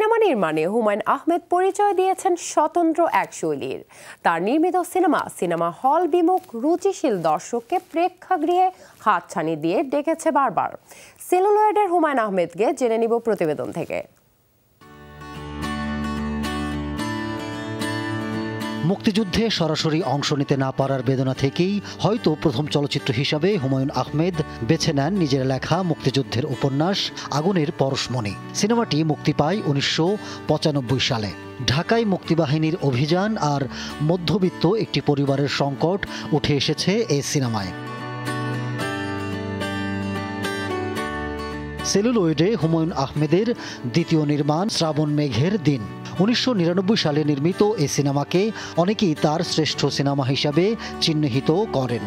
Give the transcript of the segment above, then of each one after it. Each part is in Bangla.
সিনেমা নির্মাণে হুমায়ূন আহমেদ পরিচয় দিয়েছেন স্বতন্ত্র এক শৈলীর। তার নির্মিত সিনেমা হল বিমুখ রুচিশীল দর্শককে প্রেক্ষাগৃহে হাতছানি দিয়ে ডেকেছে বারবার। সেলুলয়েডের হুমায়ূন আহমেদকে জেনে নিব প্রতিবেদন থেকে। মুক্তিযুদ্ধে সরাসরি অংশ নিতে না পারার বেদনা থেকেই হয়তো প্রথম চলচ্চিত্র হিসাবে হুমায়ূন আহমেদ বেছে নেন নিজের লেখা মুক্তিযুদ্ধের উপন্যাস আগুনের পরশমণি। সিনেমাটি মুক্তি পায় 1995 সালে। ঢাকায় মুক্তিবাহিনীর অভিযান আর মধ্যবিত্ত একটি পরিবারের সংকট উঠে এসেছে এই সিনেমায়। সেলুলয়েডে হুমায়ূন আহমেদের দ্বিতীয় নির্মাণ শ্রাবণ মেঘের দিন। 1999 সালে নির্মিত এই সিনেমাকে অনেকেই তার শ্রেষ্ঠ সিনেমা হিসাবে চিহ্নিত করেন।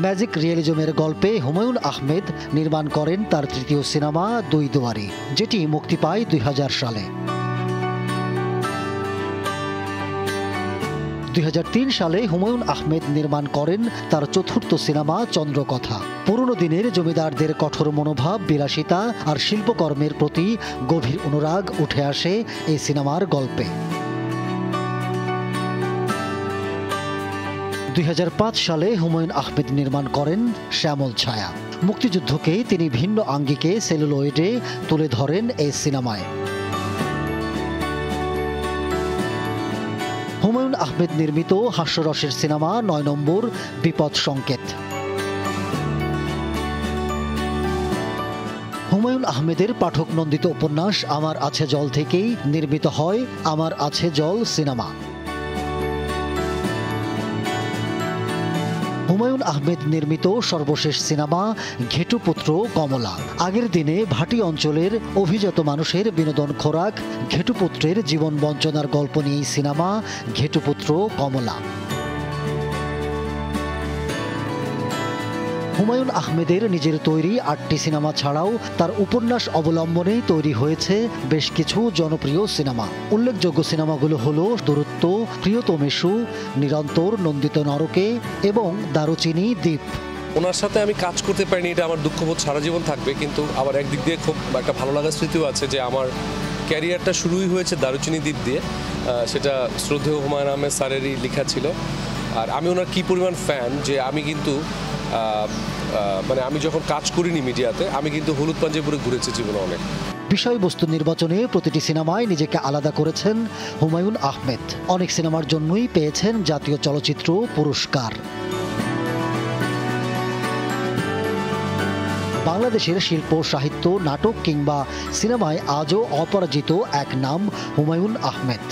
ম্যাজিক রিয়েলিজমের গল্পে হুমায়ূন আহমেদ নির্মাণ করেন তার তৃতীয় সিনেমা দুই দুয়ারি, যেটি মুক্তি পায় 2000 সালে। 2003 সালে হুমায়ূন আহমেদ নির্মাণ করেন তার চতুর্থ সিনেমা চন্দ্রকথা। পুরনো দিনের জমিদারদের কঠোর মনোভাব, বিলাসিতা আর শিল্পকর্মের প্রতি গভীর অনুরাগ উঠে আসে এই সিনেমার গল্পে। 2005 সালে হুমায়ূন আহমেদ নির্মাণ করেন শ্যামল ছায়া। মুক্তিযুদ্ধকে তিনি ভিন্ন আঙ্গিকে সেলুলয়েডে তুলে ধরেন এই সিনেমায়। হুমায়ূন আহমেদ নির্মিত হাস্যরসের সিনেমা 9 নম্বর বিপদ সংকেত। হুমায়ূন আহমেদের পাঠক নন্দিত উপন্যাস আমার আছে জল থেকেই নির্মিত হয় আমার আছে জল সিনেমা। হুমায়ূন আহমেদ নির্মিত সর্বশেষ সিনেমা ঘেটুপুত্র কমলা। আগের দিনে ভাটি অঞ্চলের অভিজাত মানুষের বিনোদন খোরাক ঘেটুপুত্রের জীবন বঞ্চনার গল্প নিয়ে সিনেমা ঘেটুপুত্র কমলা। হুমায়ূন আহমেদের নিজের তৈরি 8টি সিনেমা ছাড়াও তার উপন্যাস অবলম্বনে তৈরি হয়েছে বেশ কিছু জনপ্রিয় সিনেমা। উল্লেখযোগ্য সিনেমাগুলো হলো দূরত্ব, প্রিয়তমেশু, নিরন্তর, নন্দিত নরকে এবং দারুচিনি দ্বীপ। ওনার সাথে আমি কাজ করতে পারিনি, এটা আমার দুঃখবোধ সারা জীবন থাকবে, কিন্তু আবার একদিক দিয়ে খুব একটা ভালো লাগার স্মৃতিও আছে যে আমার ক্যারিয়ারটা শুরুই হয়েছে দারুচিনি দ্বীপ দিয়ে। সেটা শ্রদ্ধেয় হুমায়ূন আহমেদ স্যারেরই লেখা ছিল। আর আমি ওনার কী পরিমাণ ফ্যান যে আমি কিন্তু মানে আমি যখন কাজ করিনি মিডিয়াতে, আমি কিন্তু হলুদ পাঞ্জাবি ঘুরেছি জীবনে অনেক। বিষয়বস্তু নির্বাচনে প্রতিটি সিনেমায় নিজেকে আলাদা করেছেন হুমায়ূন আহমেদ। অনেক সিনেমার জন্যই পেয়েছেন জাতীয় চলচ্চিত্র পুরস্কার। বাংলাদেশের শিল্প, সাহিত্য, নাটক কিংবা সিনেমায় আজও অপরাজিত এক নাম হুমায়ূন আহমেদ।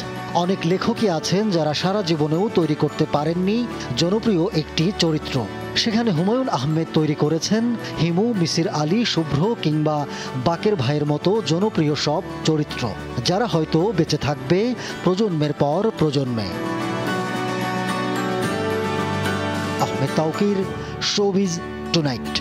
অনেক লেখকই আছেন যারা সারা জীবনেও তৈরি করতে পারেননি জনপ্রিয় একটি চরিত্র। সেখানে হুমায়ূন আহমেদ তৈরি করেছেন হিমু, মিসির আলী, শুভ্র কিংবা বাকের ভাইয়ের মতো জনপ্রিয় সব চরিত্র, যারা হয়তো বেঁচে থাকবে প্রজন্মের পর প্রজন্মে। Ahmed Tauquir, showbiz tonight.